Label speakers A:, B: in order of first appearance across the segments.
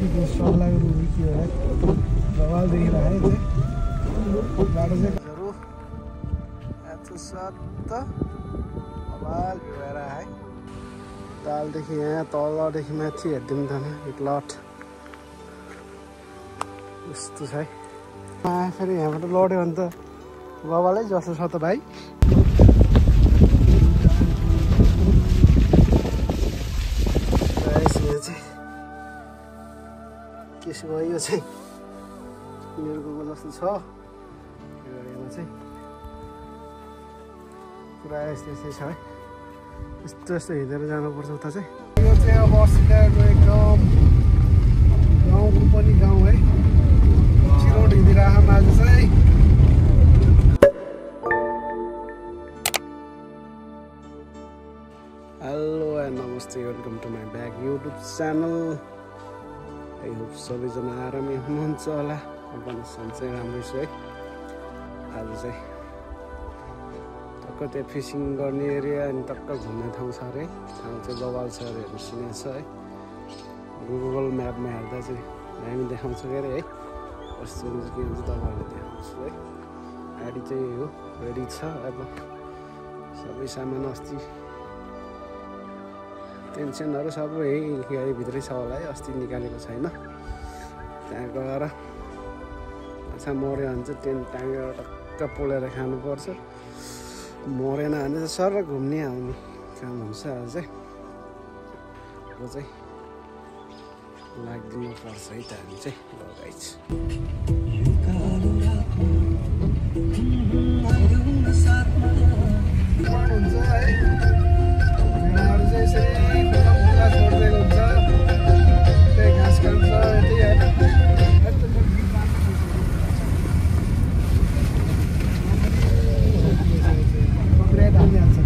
A: त्यो सल्लाहहरू के हो है बवाल देखिरहेको है बाटो चाहिँ यस्तो सत्त बवाल भएर है तालदेखि यहाँ तलदेखि माथि हेरिदिउँ त एक लट यस्तो छ है फेरि यहाँबाट लड्यो भने त बवालै जस्तो छ त भाइ त्यसो भयो यो चाहिँ मेरो गएको जस्तो छ यो गाडीमा चाहिँ पुरा यस्तै छ है यस्तो यस्तो हिँडेर जानुपर्छ उता चाहिँ यो चाहिँ अब अस्ट्रेलियाको एकदम गाउँको पनि गाउँ है चिरोड हिँडिरहेको आज चाहिँ हेलो एन्ड नमस्ते welcome to my back YouTube channel I hope सबैजना आरामै हुनुहुन्छ होला म पनि सन्चै राम्रै छु है आज चाहिँ टक्क त्यहाँ फिसिङ गर्ने एरिया अनि टक्क घुम्ने ठाउँ छ अरे ठाउँ चाहिँ बवाल छ अरे सुनेको छ है गुगल म्यापमा हेर्दा चाहिँ हामी देखाउँछ के अरे है कस्तो हुन्छ के हुन्छ तपाईँहरूलाई देखाउँछु है गाडी चाहिँ हो रेडी छ अब सबै सामान अस्ति टेन्सनहरू सबै यही गाडीभित्रै छ होला है अस्ति निकालेको छैन त्यहाँ गएर माछा मऱ्यो भने चाहिँ टेन्ट टाँगेर टक्क पोलेर खानुपर्छ मरेन भने चाहिँ सर घुम्ने आउने काम हुन्छ आज चाहिँ अब चाहिँ लाग्दिनु पर्छ है त हामी चाहिँ लगाइछ हुन्छ है छोडिदिएको हुन्छ त्यही घाँस खान्छ यति होइन कपिराइट हालिहाल्छ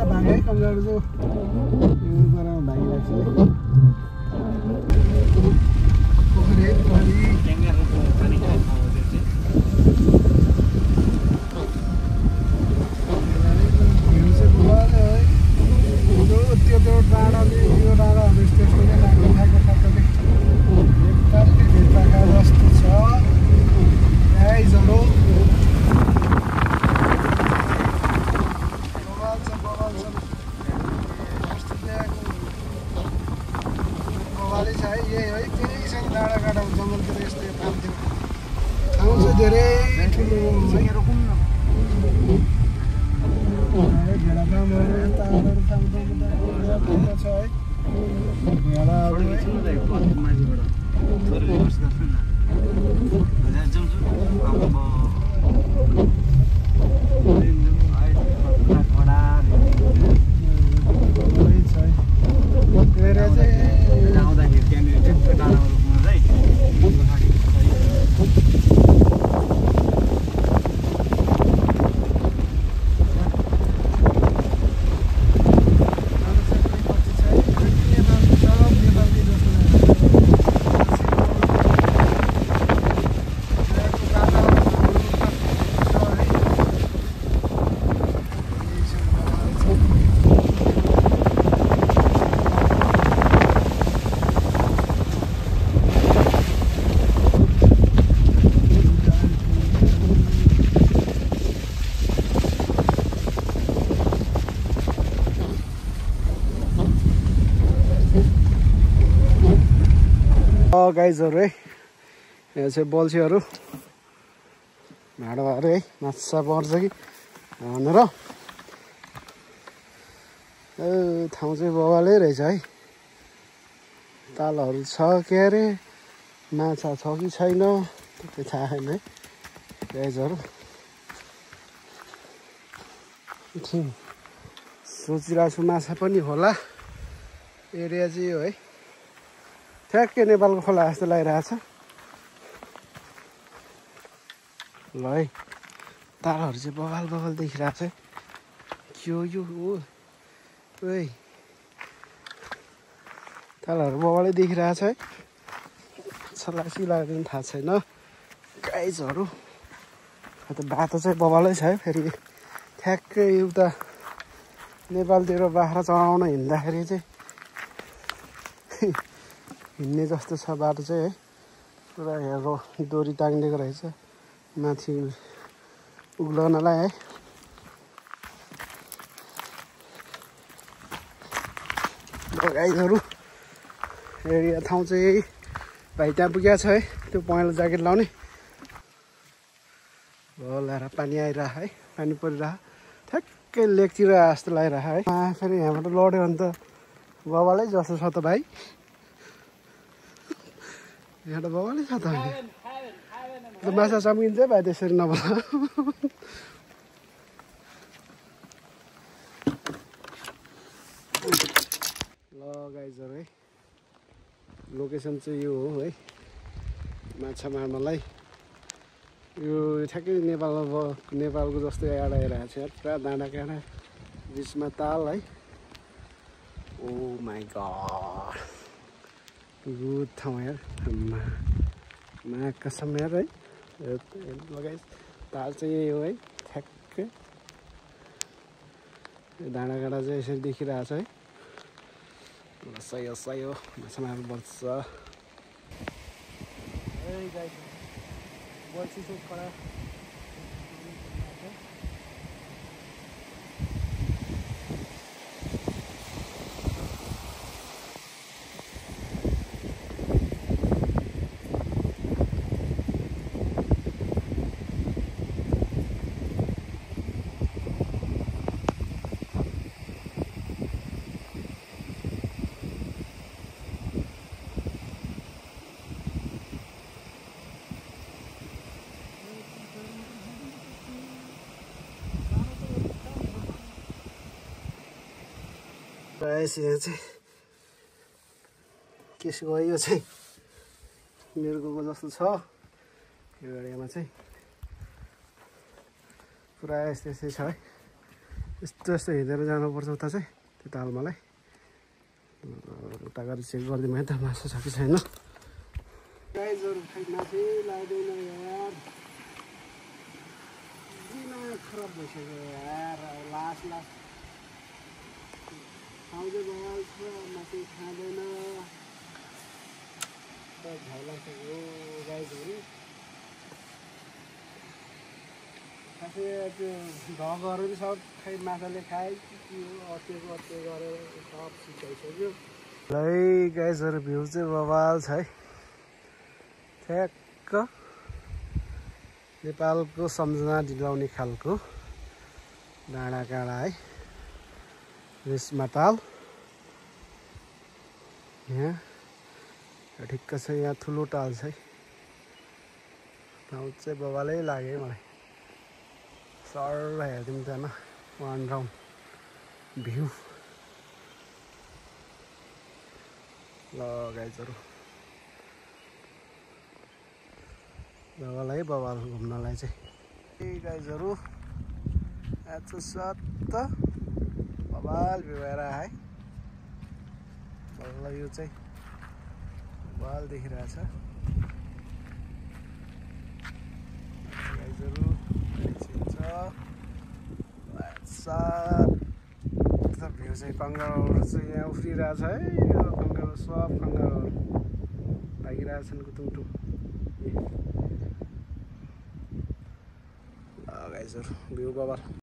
A: भागै कमजोर जो भागिरहेको छ पोखरी त्यो डाँडाले यो डाँडाहरू त्यसको चाहिँ लाग्नु थाकेको ठ्याक्कै एकदम भित्रका जस्तो छ गाइजहरू बवाल छ अस्ट्रेलियाको बवालै छ है यही है केही छैन डाँडा काँडा जङ्गलतिर यस्तै पाउँथ्यो ठाउँ चाहिँ धेरै ठुलो भेडाकामहरू तारहरू खाँदा छ है गाइजहरू है यहाँ चाहिँ बल्छीहरू भाँडाहरू है माछा पर्छ कि भनेर ठाउँ चाहिँ बवालै रहेछ है तालहरू छ के अरे माछा छ कि छैन त्यो थाहा छैन है गाइजहरू सोचिरहेको छु माछा पनि होला एरिया चाहिँ यो है ठ्याक्कै नेपालको खोला जस्तो लागिरहेछ ल है तालहरू चाहिँ बवाल बवाल देखिरहेको छ है के हो यो ओइ तालहरू बवालै देखिरहेछ है सल्लासी लाग्दैन थाहा छैन गाइजहरू बाटो चाहिँ बवालै छ है फेरि ठ्याक्कै एउटा नेपालतिर बाख्रा चराउन हिँड्दाखेरि चाहिँ हिँड्ने जस्तो छ बाटो चाहिँ है। पुरा हेरो डोरी टाङ्गिएको रहेछ माथि उक्लनलाई है। गाईहरू एरिया ठाउँ चाहिँ भाइ त्यहाँ पुगेको छ है। त्यो पहेँलो ज्याकेट लाउने ल्याएर पानी आइरह है, पानी परिरह ठ्याक्कै लेकतिर जस्तो लागिरह है। फेरि यहाँबाट लड्यो भने त बवालै जस्तो छ त भाइ। यहाँ त बवालै छ त माछा चम्किन्छ भाइ त्यसरी नबोला। ल गाइजहरू है, लोकेसन चाहिँ यो हो है माछा मार्नलाई। यो ठ्याक्कै नेपालको जस्तै एडा आइरहेको छ यार। पुरा डाँडा काँडा बिचमा ताल है। ओ माई गड गुड ठाउँ यार। मा कसम यार है। लगाइ ताल चाहिँ यही हो है ठ्याक्कै। डाँडा काँडा चाहिँ यसरी देखिरहेको छ है। सही हो माछा मार्नुपर्छ। प्रायः यहाँ चाहिँ केस गयो। यो चाहिँ मेरो गएको जस्तो छ। यो एरियामा चाहिँ पुरा यस्तै छ है। यस्तो हिँडेर जानुपर्छ उता चाहिँ त्यो तालमालाई। उता गएर चेक गरिदिउँ है त माछा छ कि छैन। गाइजहरु खै माछै लाग्दैन यार। दिमाग खराब भइसक्यो यार। लास्ट खाउँदै बवाल छ माछै खाँदैन। झ्याउ लाग्यो गाइजहरु। खासै त्यो ढगहरू पनि सब खै माछाले खाए कि अटेको गरेर सब सिकाइसक्यो। है गाइजहरु भ्यू चाहिँ बवाल छ है। ठ्याक्क नेपालको सम्झना दिलाउने खालको डाँडा काँडा है। रेसमा ताल यहाँ ठिक्क छ। यहाँ ठुलो ताल छ है। ठाउँ चाहिँ बवालै लाग्यो मलाई। सर हेरिदिउँ त न वान राउन्ड भ्यू। ल गाइजहरु बवाल घुम्नलाई चाहिँ। ए गाइजहरु आज सत्त बवाल भ्यू आएर है। बल्ल यो चाहिँ बवाल देखिरहेछ गाइजहरु। भ्यू चाहिँ कङ्गारुहरू चाहिँ यहाँ उफ्रिरहेछ है। यो कङ्गारु सब कङ्गारुहरू लागिरहेछन् कुटुङटुङ। ल गाइजहरु भ्यू बवाल।